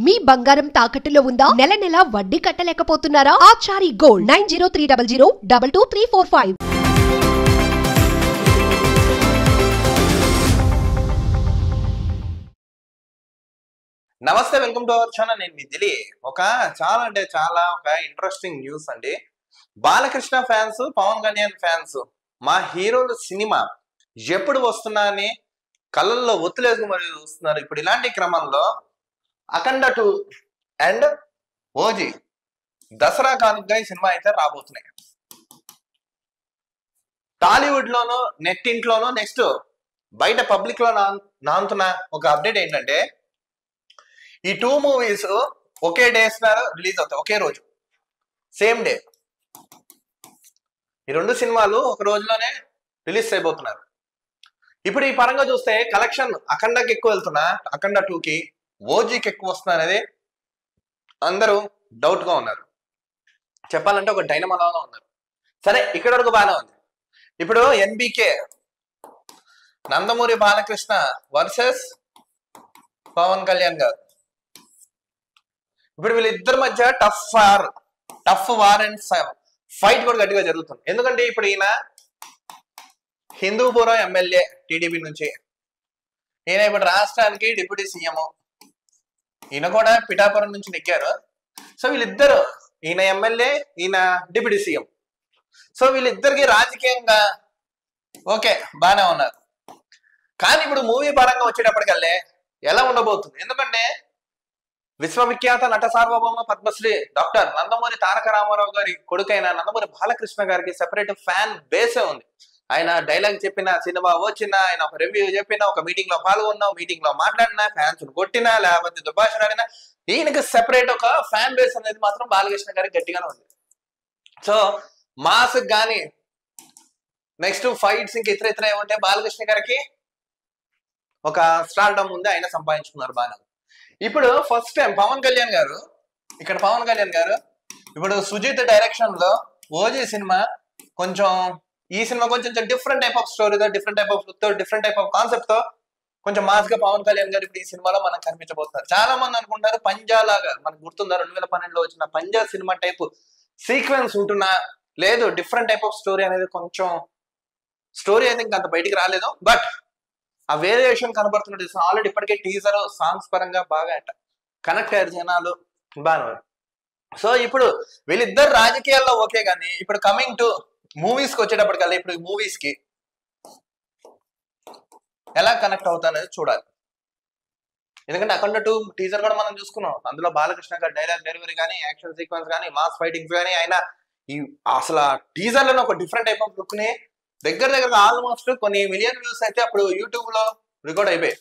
మీ బంగారం తాకట్టులో ఉందా? నెల నెల వడ్డీ కట్టలేకపోతున్నారా? ఆచారి గోల్డ్ 9030022345. నమస్తే, వెల్కమ్ టు అవర్ ఛానల్. నేను మీ దిలి. చాలా ఇంట్రెస్టింగ్ న్యూస్ అండి. బాలకృష్ణ ఫ్యాన్స్, పవన్ కళ్యాణ్ ఫ్యాన్స్ మా హీరోలు సినిమా ఎప్పుడు వస్తున్నా అని కళ్ళల్లో ఒత్తులేసుకు మరి చూస్తున్నారు. ఇప్పుడు ఇలాంటి క్రమంలో అఖండ 2 అండ్ ఓజీ దసరా కానుకగా ఈ సినిమా అయితే రాబోతున్నాయి. టాలీవుడ్ లోను, నెట్టింట్లోనూ, నెక్స్ట్ బయట పబ్లిక్ లో నానుతున్న ఒక అప్డేట్ ఏంటంటే, ఈ 2 మూవీస్ ఒకే డేస్ రిలీజ్ అవుతాయి, ఒకే రోజు, సేమ్ డే. ఈ 2 సినిమాలు ఒక రోజులోనే రిలీజ్ అయిపోతున్నారు. ఇప్పుడు ఈ పరంగా చూస్తే కలెక్షన్ అఖండకి ఎక్కువ వెళ్తున్నా, అఖండ 2కి, ఓజీకి ఎక్కువ వస్తున్నా అనేది అందరూ డౌట్ గా ఉన్నారు. చెప్పాలంటే ఒక డైనమాలాగా ఉన్నారు. సరే, ఇక్కడ వరకు బాగానే ఉంది. ఇప్పుడు ఎన్బికే నందమూరి బాలకృష్ణ వర్సెస్ పవన్ కళ్యాణ్ గారు. ఇప్పుడు వీళ్ళిద్దరి మధ్య టఫ్ వార్ అండ్ ఫైట్ కూడా గట్టిగా జరుగుతుంది. ఎందుకంటే ఇప్పుడు ఈయన హిందూపురం ఎమ్మెల్యే టీడీపీ నుంచి, ఈయన ఇప్పుడు రాష్ట్రానికి డిప్యూటీ సీఎం, ఈయన కూడా పిఠాపురం నుంచి నెక్కారు. సో వీళ్ళిద్దరు, ఈయన ఎమ్మెల్యే, ఈయన డిప్యూటీ సీఎం. సో వీళ్ళిద్దరికి రాజకీయంగా ఓకే బాగానే ఉన్నారు. కానీ ఇప్పుడు మూవీ పరంగా వచ్చేటప్పటికల్లే ఎలా ఉండబోతుంది? ఎందుకంటే విశ్వవిఖ్యాత నట సార్వభౌమ పద్మశ్రీ డాక్టర్ నందమూరి తారక రామారావు గారి కొడుకైన నందమూరి బాలకృష్ణ గారికి సెపరేట్ ఫ్యాన్ బేసే ఉంది. ఆయన డైలాగ్ చెప్పిన, సినిమా వచ్చిన, ఆయన ఒక రివ్యూ చెప్పిన, ఒక మీటింగ్ లో పాల్గొన్నా, మీటింగ్ లో మాట్లాడినా, ఫ్యాన్స్ కొట్టినా, లేకపోతే దుర్భాషణ ఆడినా, ఈయనకి సెపరేట్ ఒక ఫ్యాన్ బేస్ అనేది మాత్రం బాలకృష్ణ గారికి గట్టిగానే ఉంది. సో మాస్ కానీ, నెక్స్ట్ ఫైట్స్ ఇంకా ఇతర ఏమంటే బాలకృష్ణ గారికి ఒక స్టార్డమ్ ఉంది, ఆయన సంపాదించుకున్నారు బాగా. ఇప్పుడు ఫస్ట్ టైం పవన్ కళ్యాణ్ గారు ఇప్పుడు సుజిత్ డైరెక్షన్ లో ఓజీ సినిమా ఈ సినిమా కొంచెం డిఫరెంట్ టైప్ ఆఫ్ స్టోరీతో, డిఫరెంట్ టైప్ ఆఫ్ లుక్ తో, డిఫరెంట్ టైప్ ఆఫ్ కాన్సెప్ట్ తో కొంచెం మాస్ గా పవన్ కళ్యాణ్ గారు ఇప్పుడు ఈ సినిమాలో మనం కనిపించబోతున్నారు. చాలా మంది అనుకుంటారు పంజా లాగా, మనకు గుర్తుందా 2012లో వచ్చిన పంజా సినిమా టైప్ సీక్వెన్స్ ఉంటున్నా, లేదు డిఫరెంట్ టైప్ ఆఫ్ స్టోరీ అనేది, కొంచెం స్టోరీ అయితే ఇంకా అంత బయటికి రాలేదు, బట్ ఆ వేరియేషన్ కనబడుతున్నట్టు ఆల్రెడీ ఇప్పటికే టీజర్, సాంగ్స్ పరంగా బాగా కనెక్ట్ అయ్యారు జనాలు బాగా. సో ఇప్పుడు వీళ్ళిద్దరు రాజకీయాల్లో ఓకే, కానీ ఇప్పుడు కమింగ్ టు మూవీస్ కి వచ్చేటప్పటికల్లా, ఇప్పుడు ఈ మూవీస్ కి ఎలా కనెక్ట్ అవుతాననేది చూడాలి. ఎందుకంటే అఖండ 2 టీజర్ కూడా మనం చూసుకున్నాం. అందులో బాలకృష్ణ గారి డైలాగ్ డెలివరీ కానీ, యాక్షన్ సీక్వెన్స్ కానీ, మాస్ ఫైటింగ్స్ కానీ, ఆయన అసలు ఆ టీజర్ లోనే ఒక డిఫరెంట్ టైప్ ఆఫ్ లుక్ ని దగ్గర ఆల్మోస్ట్ కొన్ని మిలియన్ వ్యూస్ అయితే అప్పుడు యూట్యూబ్ లో రికార్డ్ అయిపోయాయి.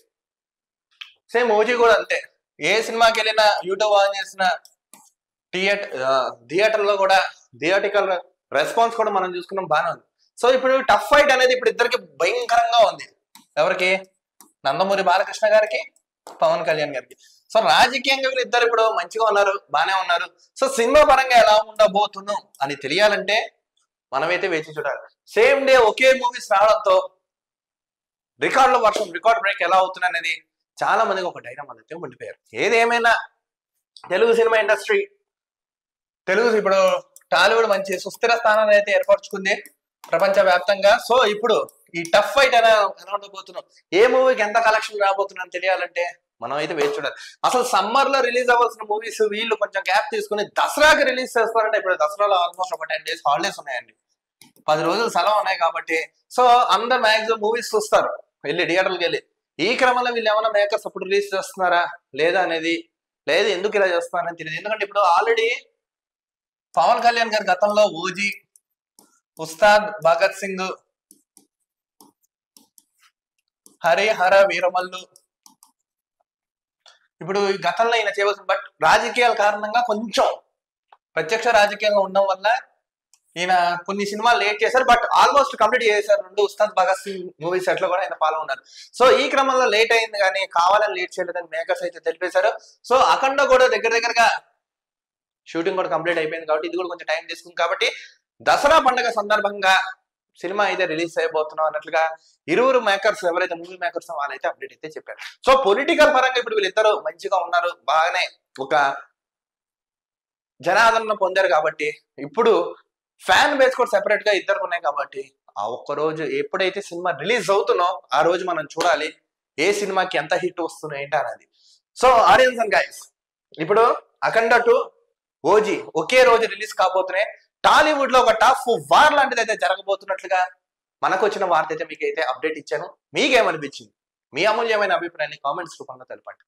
సేమ్ ఓజీ కూడా అంతే. ఏ సినిమాకి వెళ్ళినా, యూట్యూబ్ ఆన్ చేసిన, థియేటర్ లో కూడా థియేటికల్ రెస్పాన్స్ కూడా మనం చూసుకున్నాం, బాగానే ఉంది. సో ఇప్పుడు టఫ్ ఫైట్ అనేది ఇప్పుడు ఇద్దరికి భయంకరంగా ఉంది. ఎవరికి? నందమూరి బాలకృష్ణ గారికి, పవన్ కళ్యాణ్ గారికి. సో రాజకీయంగా వీళ్ళిద్దరు ఇప్పుడు మంచిగా ఉన్నారు, బాగానే ఉన్నారు. సో సినిమా పరంగా ఎలా ఉండబోతున్నాం అని తెలియాలంటే మనమైతే వేచి చూడాలి. సేమ్ డే ఒకే మూవీస్ రావడంతో రికార్డ్ బ్రేక్ ఎలా అవుతుంది అనేది చాలా మందికి ఒక డైనమా అయితే ఉండిపోయారు. ఏదేమైనా తెలుగు సినిమా ఇండస్ట్రీ, ఇప్పుడు టాలీవుడ్ మంచి సుస్థిర స్థానాన్ని అయితే ఏర్పరచుకుంది ప్రపంచ వ్యాప్తంగా. సో ఇప్పుడు ఈ టఫ్ ఫైట్ ఎలా ఉండబోతున్నాం, ఏ మూవీకి ఎంత కలెక్షన్ రాబోతుందని తెలియాలంటే మనం అయితే వేచి చూడాలి. అసలు సమ్మర్ లో రిలీజ్ అవ్వాల్సిన మూవీస్ వీళ్ళు కొంచెం గ్యాప్ తీసుకుని దసరాకి రిలీజ్ చేస్తారంటే, ఇప్పుడు దసరాలో ఆల్మోస్ట్ ఒక 10 days హాలిడేస్ ఉన్నాయండి, 10 రోజులు సెలవు ఉన్నాయి కాబట్టి. సో అందరు మ్యాక్సిమం మూవీస్ చూస్తారు వెళ్ళి, థియేటర్కి వెళ్ళి. ఈ క్రమంలో వీళ్ళు ఏమైనా మేకర్స్ అప్పుడు రిలీజ్ చేస్తున్నారా లేదా అనేది, లేదు ఎందుకు ఇలా చేస్తున్నారని తెలియదు. ఎందుకంటే ఇప్పుడు ఆల్రెడీ పవన్ కళ్యాణ్ గారి గతంలో ఓజీ, ఉస్తాద్ భగత్ సింగ్, హరిహర వీరమల్లు, ఇప్పుడు ఈ గతంలో ఈయన చేయవలసిన, బట్ రాజకీయాల కారణంగా కొంచెం ప్రత్యక్ష రాజకీయంగా ఉండడం వల్ల ఈయన కొన్ని సినిమాలు లేట్ చేశారు, బట్ ఆల్మోస్ట్ కంప్లీట్ చేశారు. 2 ఉస్తాద్ భగత్ సింగ్ మూవీ సెట్ లో కూడా ఆయన పాల్గొన్నారు. సో ఈ క్రమంలో లేట్ అయింది, కానీ కావాలని లేట్ చేయలేదని మేకర్స్ అయితే తెలిపేశారు. సో అఖండ కూడా దగ్గరగా షూటింగ్ కూడా కంప్లీట్ అయిపోయింది కాబట్టి ఇది కూడా కొంచెం టైం తీసుకుంది. కాబట్టి దసరా పండుగ సందర్భంగా సినిమా అయితే రిలీజ్ అయిపోతున్నాం అన్నట్లుగా ఇరువురు మేకర్స్ ఎవరైతే మూవీ మేకర్స్ వాళ్ళైతే అప్డేట్ అయితే చెప్పారు. సో పొలిటికల్ పరంగా ఇప్పుడు వీళ్ళిద్దరు మంచిగా ఉన్నారు, బాగానే ఒక జనాదరణ పొందారు కాబట్టి ఇప్పుడు ఫ్యాన్ బేస్ కూడా సెపరేట్ గా ఇద్దరు ఉన్నాయి కాబట్టి ఆ ఒక్క రోజు ఎప్పుడైతే సినిమా రిలీజ్ అవుతుందో ఆ రోజు మనం చూడాలి ఏ సినిమాకి ఎంత హిట్ వస్తుందో ఏంటి అనేది. సో ఆడియన్స్ అండ్ గైస్, ఇప్పుడు అఖండ 2 ఓజీ ఒకే రోజు రిలీజ్ కాబోతున్నాయి. టాలీవుడ్ లో ఒక టఫ్ వార్ లాంటిది అయితే జరగబోతున్నట్లుగా మనకు వచ్చిన వార్త అయితే మీకు అయితే అప్డేట్ ఇచ్చాను. మీకేమనిపించింది? మీ అమూల్యమైన అభిప్రాయాన్ని కామెంట్స్ రూపంలో తెలపండి.